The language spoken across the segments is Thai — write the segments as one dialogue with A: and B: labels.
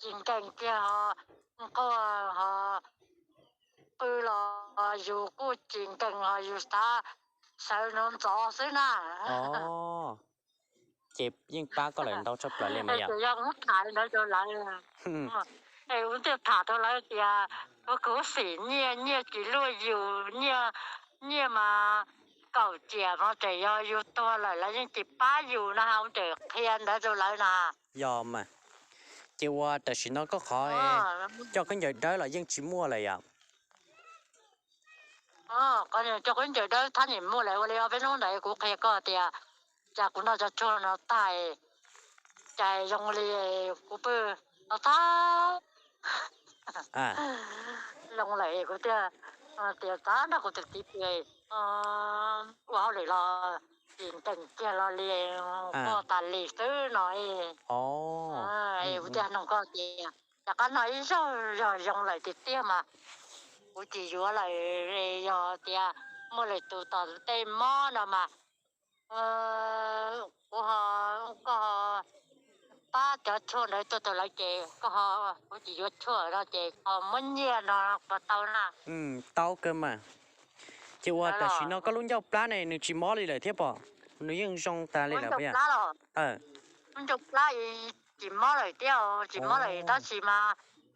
A: 真正嘅背落อยู่กูจริงจังอยู่ตาใส่นอนจอซินะ
B: เจ็บยิ่งป้าก็เลยต้องชอบเลยไหมอ่ะ
A: ยังไม่ถ่ายนะจะไร我这爬到来的，我狗屎捏几路有捏嘛搞结嘛，这要有多了，那人几把有那我这偏的就来啦。
B: ยอมอ่ะเจ้าว่าแต่สิน้องก็ขอเจ้าก็อยากได้ละยังชิมัวเลยอ่ะ
A: ก็เนี่ยจะคนเดียวได้ท่านเห็นมั่วเลยว่าเราไปนู่นไหนกูแค่ก็เดียจากกูน่าจะชวนเราตายใจยงเลยกูเปื่อเราท้าลงเลยกูเดียเดียท้าน่ะกูจะติดเลยว่าเลยรอจริงจังเจ้าเราเรียนก็ตัดลิซื้อหน่อยกูเดียน้องก็เดียจากกันหน่อยก็ยงเลยติดเตี้ยมากูจีอยู่อะไรยอเดียเมื่อไรตัวตอนเต็มหม้อนะมาก็ป้าจะช่วยเลยตัวละเจก็กูจีอยู่ช่วยเราเจมันเยี่ยนะปะเตาน่ะ
B: เตาเกินมาเจ้าว่าแต่สิน้องก็ลุ้นเจ้าปลาในหนึ่งชิมอเลยเทียบป่ะหนูยังจงตาเลยแล้วเนี่ย
A: มันจะปลาจีมอเลยเดียวจีมอเลยตั้งสิมา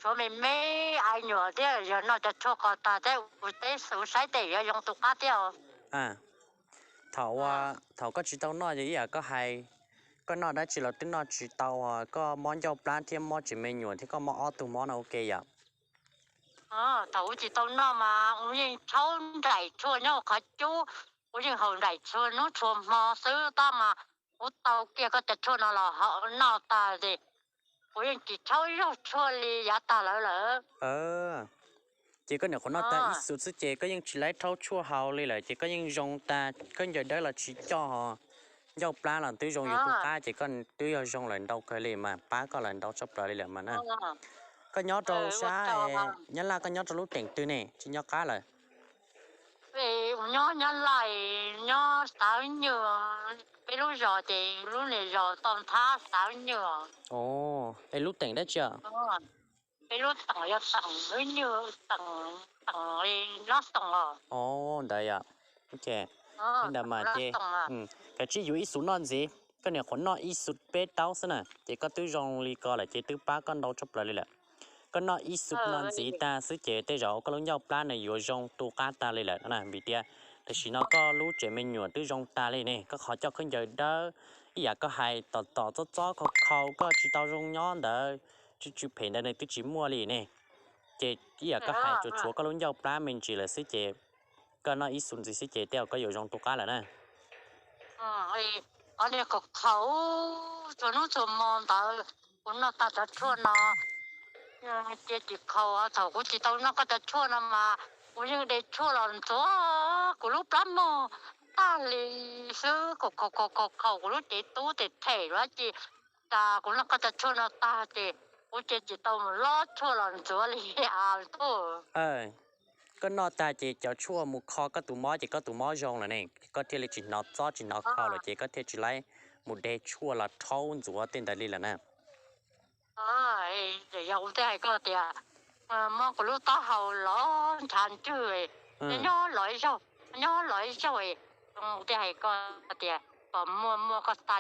A: ช่วยไม่ไอหนูเดียวยังน่าจะช่วยก็ตาได้อุตส่าห์ใช้เดียวยังตุกาเดียว
B: เขาก็จีเต้าน้อยอย่างก็ให้ก็นอได้จีเราติ้งนอจีเต้าก็มอนเจ้าปลาเทียมมอจีเมนูที่ก็มอตัวมอนโอเคอ่ะ
A: 头一到那嘛，我人超来车那个猪，我人后来车那车嘛手打嘛，我到这个的车那了好闹大的，我人只超肉车里也打了了。
B: chỉ có nhiều con nó ta ít số chỉ có những chỉ lấy thâu chua hào lên lại chỉ có những dòng ta có những đó là chỉ cho họ dòng pla là tứ dòng nhiều cá chỉ cần tứ dòng là đâu cái liền mà pá có là đâu sắp lại liền mà nè có nhớ trâu xá nhớ là có nhớ trâu lúc tiền tư nè chỉ nhớ cá rồi
A: vì nhớ lại nhớ sao nhiều cái lúc giờ thì lúc này giờ tôm thá sao nhiều
B: cái lúc tiền đấy chưa
A: cái lúc tặng ya tặng với nhiều tặng nó tặng
B: đấy à ok nên mà chị cái chỉ dụ ít số non gì cái này khoản non ít số bé tao xí nè chỉ có tứ dòng li co là chỉ tứ ba con đâu chụp lại là có nó ít số non gì ta xứ chế tới rồi có lúc nhau plan này dụ dòng tu cá ta lên là nè bị tia thì chỉ nó có lú chế mình nhựa tứ dòng ta lên nè có khó cho không giờ đó ý có hay tọt cho có chỉ tao dòng nhon đó chú phèn đây này tôi chỉ mua liền nè chế ý có hay chú chúa có lúc nhau plan mình chỉ là xứ chế có nó ít số gì xứ chế theo có dụ dòng tu cá là nè
A: anh ấy có khẩu cho nó cho mòn ta cũng nó taจะช่วยnóเจ็บเขาเขากูจิตเอาnóก็จะช่วยnó màกูยังได้ช่วยหล่อนตัวกูรู้ปลาหม้อตาลีซื้อเขากูรู้จิตตู้จิตเท่แล้วจิตากูnóก็จะช่วยnóตาจิกูจิตเอามันล้อช่วยหล่อนตัวเลยตัว
B: ก็นอตาเจจะชั่วมุคอก็ตุมอเจก็ตุมอจงเลยเนี่ยก็เทเลจินอจ้อจินอเข้าเลยเจก็เทจิไลมุเดชั่วละท้องจัวเต็นแต่ลีละนะ
A: เดี๋ยวได้ก็เดี๋ยวมองกูรู้ต่อเขาล้อฉันจื้อย้อนลอยเจ้าเดี๋ยวก็เดี๋ยวก็มัวก็ตา